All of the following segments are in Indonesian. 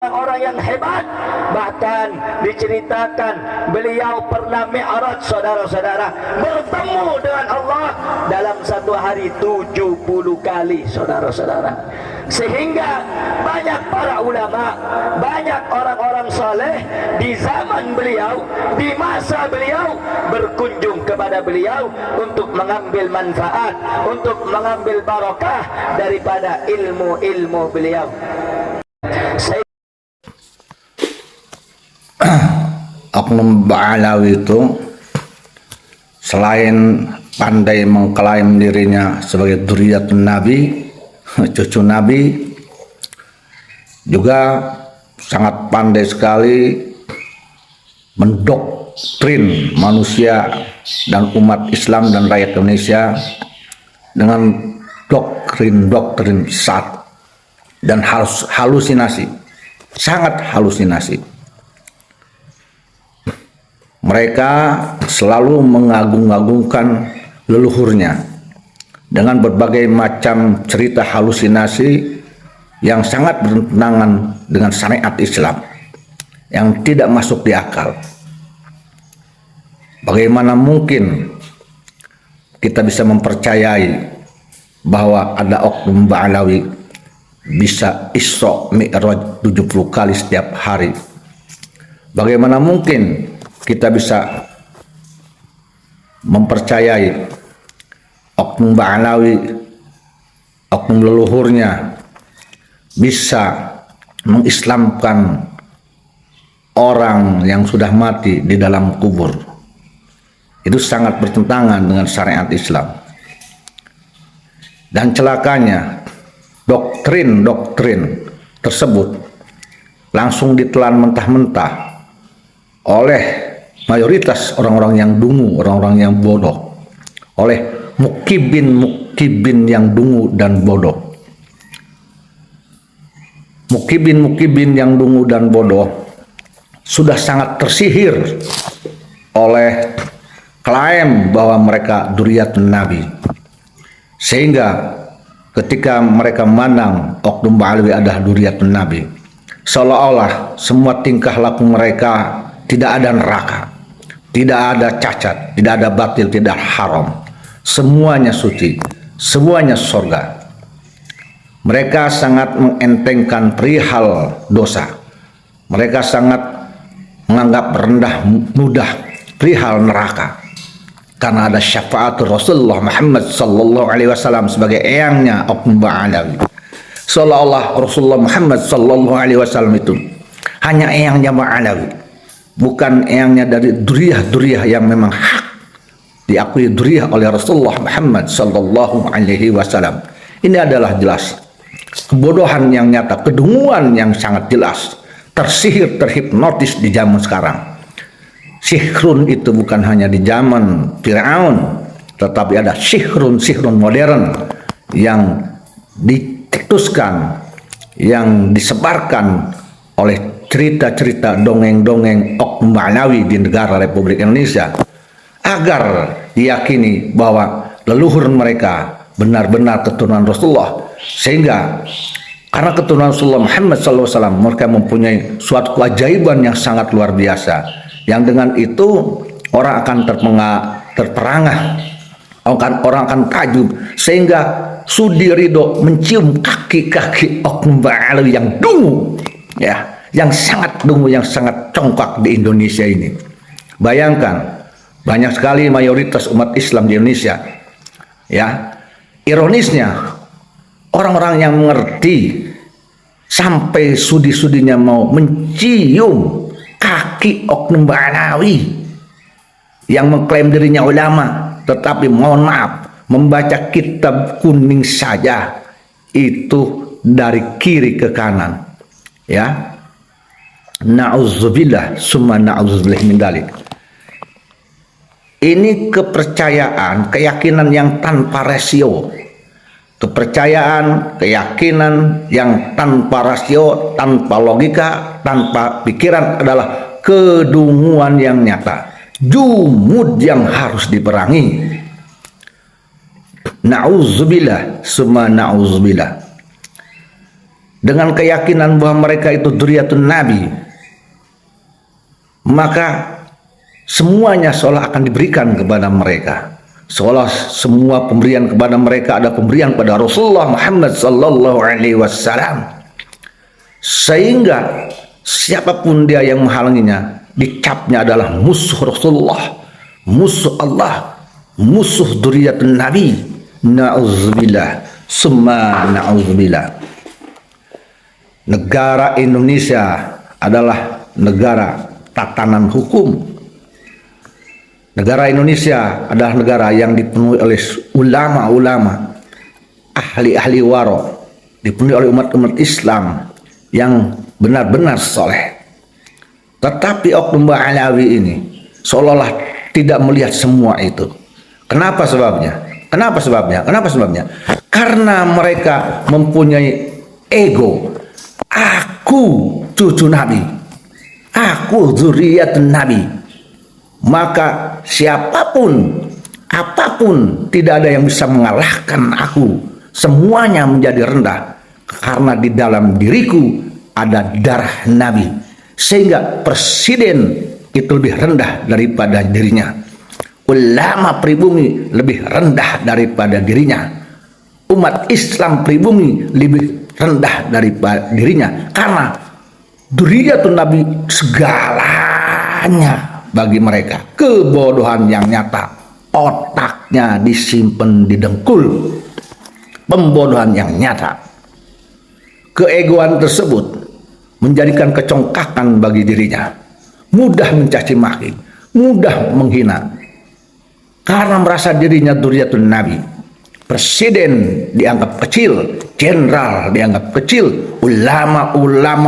orang yang hebat. Bahkan diceritakan beliau pernah mi'raj, saudara-saudara, bertemu dengan Allah dalam satu hari 70 kali, saudara-saudara. Sehingga banyak para ulama, banyak orang-orang saleh di zaman beliau, di masa beliau, berkunjung kepada beliau untuk mengambil manfaat, untuk mengambil barakah daripada ilmu-ilmu beliau. Oknum Ba'alawi itu selain pandai mengklaim dirinya sebagai dzurriyyatun Nabi, cucu Nabi, juga sangat pandai sekali mendoktrin manusia dan umat Islam dan rakyat Indonesia dengan doktrin-doktrin sesat dan halusinasi, sangat halusinasi. Mereka selalu mengagung-agungkan leluhurnya dengan berbagai macam cerita halusinasi yang sangat bertentangan dengan syariat Islam, yang tidak masuk di akal. Bagaimana mungkin kita bisa mempercayai bahwa ada oknum Ba'alawi bisa Isra Mi'raj 70 kali setiap hari? Bagaimana mungkin kita bisa mempercayai oknum Ba'alawi, oknum leluhurnya, bisa mengislamkan orang yang sudah mati di dalam kubur? Itu sangat bertentangan dengan syariat Islam. Dan celakanya, doktrin-doktrin tersebut langsung ditelan mentah-mentah oleh mayoritas orang-orang yang dungu, orang-orang yang bodoh, oleh mukibin yang dungu dan bodoh. Mukibin yang dungu dan bodoh sudah sangat tersihir oleh klaim bahwa mereka dzurriyyatun Nabi, sehingga ketika mereka memandang oknum Ba'alawi adalah dzurriyyatun Nabi, seolah-olah semua tingkah laku mereka tidak ada neraka, tidak ada cacat, tidak ada batil, tidak haram. Semuanya suci, semuanya surga. Mereka sangat mengentengkan perihal dosa. Mereka sangat menganggap rendah mudah perihal neraka. Karena ada syafaat Rasulullah Muhammad sallallahu alaihi wasallam sebagai eyangnya oknum Ba'alawi. Seolah-olah Rasulullah Muhammad sallallahu alaihi wasallam itu hanya eyangnya Ba'alawi, bukan eyangnya dari dzurriyyah yang memang hak diakui dzurriyyah oleh Rasulullah Muhammad sallallahu alaihi wasallam. Ini adalah jelas kebodohan yang nyata, kedunguan yang sangat jelas, tersihir, terhipnotis di zaman sekarang. Sihrun itu bukan hanya di zaman Fir'aun, tetapi ada sihrun modern yang ditetuskan, yang disebarkan oleh cerita-cerita dongeng-dongeng oknum Ba'alawi di negara Republik Indonesia, agar diyakini bahwa leluhur mereka benar-benar keturunan Rasulullah, sehingga karena keturunan Rasulullah Muhammad SAW mereka mempunyai suatu keajaiban yang sangat luar biasa, yang dengan itu orang akan terperangah, orang akan takjub, sehingga sudi ridho mencium kaki-kaki oknum Ba'alawi yang dungu, ya, yang sangat dungu, yang sangat congkak di Indonesia ini. Bayangkan, banyak sekali mayoritas umat Islam di Indonesia, ya, ironisnya orang-orang yang mengerti sampai sudi-sudinya mau mencium kaki oknum Ba'alawi yang mengklaim dirinya ulama, tetapi mohon maaf, membaca kitab kuning saja itu dari kiri ke kanan, ya. Na'udzubillah summa na'udzubillah min dalik. Ini kepercayaan, keyakinan yang tanpa rasio. Kepercayaan, keyakinan yang tanpa rasio, tanpa logika, tanpa pikiran adalah kedunguan yang nyata, jumud yang harus diperangi. Na'udzubillah summa na'udzubillah. dengan keyakinan bahwa mereka itu dzurriyyatun Nabi, maka semuanya seolah akan diberikan kepada mereka, seolah semua pemberian kepada mereka ada pemberian pada Rasulullah Muhammad sallallahu alaihi wasallam, sehingga siapapun dia yang menghalanginya dicapnya adalah musuh Rasulullah, musuh Allah, musuh dzurriyyatun Nabi. Na'udzubillah summa na'udzubillah. Negara Indonesia adalah negara tatanan hukum. Negara Indonesia adalah negara yang dipenuhi oleh ulama-ulama, ahli-ahli waro, dipenuhi oleh umat-umat Islam yang benar-benar soleh. Tetapi oknum Ba'alawi ini seolah-olah tidak melihat semua itu. Kenapa sebabnya? Kenapa sebabnya? Kenapa sebabnya? Karena mereka mempunyai ego. Aku cucu Nabi, aku dzurriyyatun Nabi. Maka siapapun, apapun, tidak ada yang bisa mengalahkan aku. Semuanya menjadi rendah karena di dalam diriku ada darah Nabi, sehingga presiden itu lebih rendah daripada dirinya, ulama pribumi lebih rendah daripada dirinya, umat Islam pribumi lebih rendah daripada dirinya, karena dzurriyyatun Nabi segalanya bagi mereka. Kebodohan yang nyata, otaknya disimpan di dengkul, pembodohan yang nyata. Keegoan tersebut menjadikan kecongkakan bagi dirinya, mudah mencaci maki, mudah menghina, karena merasa dirinya dzurriyyatun Nabi. Presiden dianggap kecil, jenderal dianggap kecil, ulama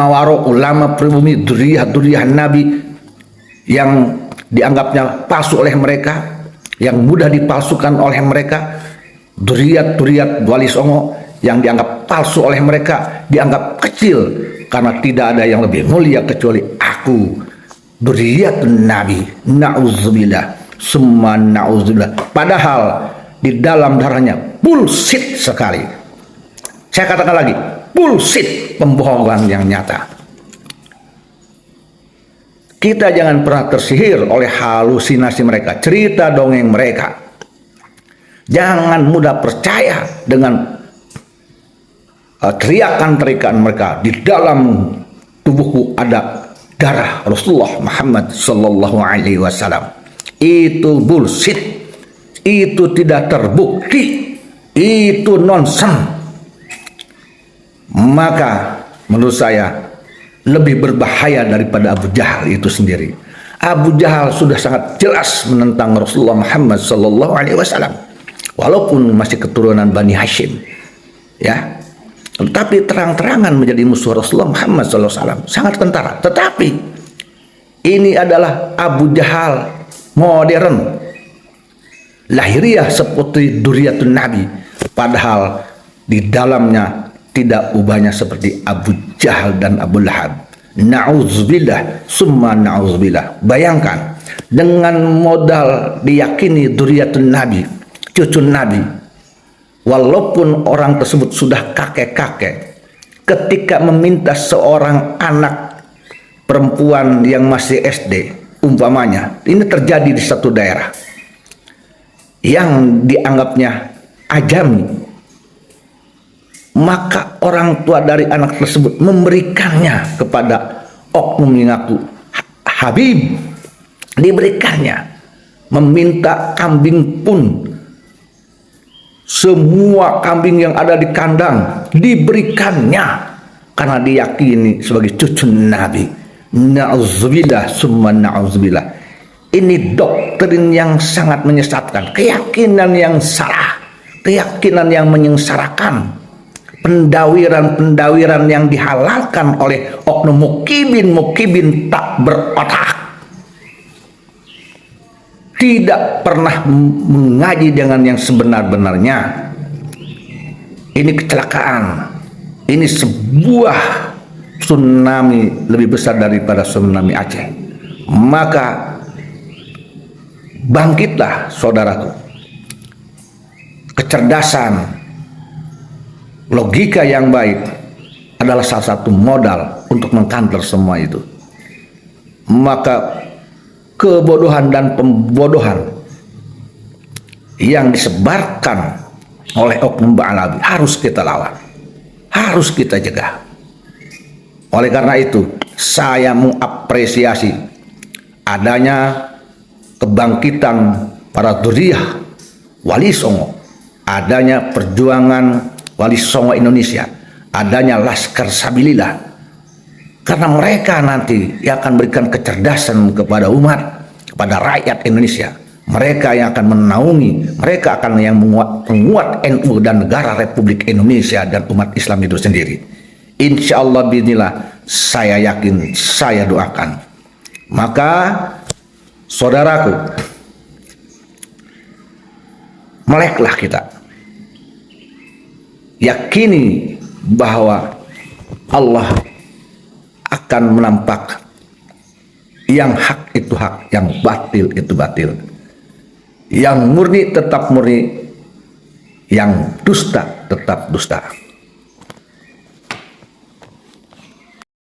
waro, ulama pribumi, dzurriyyah Nabi yang dianggapnya palsu oleh mereka, yang mudah dipalsukan oleh mereka, dzurriyyat Wali Songo yang dianggap palsu oleh mereka, dianggap kecil karena tidak ada yang lebih mulia kecuali aku, dzurriyyatun Nabi. Na'udzubillah summa na'udzubillah. Padahal di dalam darahnya bullshit sekali. Saya katakan lagi, bullshit, pembohongan yang nyata. Kita jangan pernah tersihir oleh halusinasi mereka, cerita dongeng mereka. Jangan mudah percaya dengan teriakan-teriakan mereka. Di dalam tubuhku ada darah Rasulullah Muhammad sallallahu alaihi wasallam. Itu bullshit. Itu tidak terbukti. Itu nonsen. Maka menurut saya lebih berbahaya daripada Abu Jahal itu sendiri. Abu Jahal sudah sangat jelas menentang Rasulullah Muhammad sallallahu alaihi wasallam, walaupun masih keturunan Bani Hashim, ya, tetapi terang-terangan menjadi musuh Rasulullah Muhammad sallallahu alaihi wasallam, sangat kentara. Tetapi ini adalah Abu Jahal modern, lahiriah seperti dzurriyyatun Nabi, padahal di dalamnya tidak ubahnya seperti Abu Jahal dan Abu Lahab. Na'udzubillah summa na'udzubillah. Bayangkan, dengan modal diyakini dzurriyyatun Nabi, cucu Nabi, walaupun orang tersebut sudah kakek-kakek, ketika meminta seorang anak perempuan yang masih SD, umpamanya, ini terjadi di satu daerah yang dianggapnya ajami, maka orang tua dari anak tersebut memberikannya kepada oknum yang ngaku Habib, diberikannya, meminta kambing pun, semua kambing yang ada di kandang diberikannya karena diyakini sebagai cucu Nabi. Na'udzubillah summa na'udzubillah. Ini doktrin yang sangat menyesatkan, keyakinan yang salah, keyakinan yang menyengsarakan, pendawiran yang dihalalkan oleh oknum mukibin tak berotak, tidak pernah mengaji dengan yang sebenar-benarnya. Ini kecelakaan, ini sebuah tsunami lebih besar daripada tsunami Aceh. Maka bangkitlah saudaraku, kecerdasan, logika yang baik, adalah salah satu modal untuk mengkanter semua itu. Maka kebodohan dan pembodohan yang disebarkan oleh oknum Ba'alawi harus kita lawan, harus kita cegah. Oleh karena itu, saya mengapresiasi adanya kebangkitan para dzurriyyah Wali Songo, adanya perjuangan Wali Songo Indonesia, adanya Laskar Sabilillah, karena mereka nanti yang akan berikan kecerdasan kepada umat, kepada rakyat Indonesia. Mereka yang akan menaungi, mereka akan yang menguat NU dan negara Republik Indonesia dan umat Islam itu sendiri. Insya Allah bismillah, saya yakin, saya doakan. Maka saudaraku, meleklah kita, yakini bahwa Allah akan menampak yang hak itu hak, yang batil itu batil, yang murni tetap murni, yang dusta tetap dusta.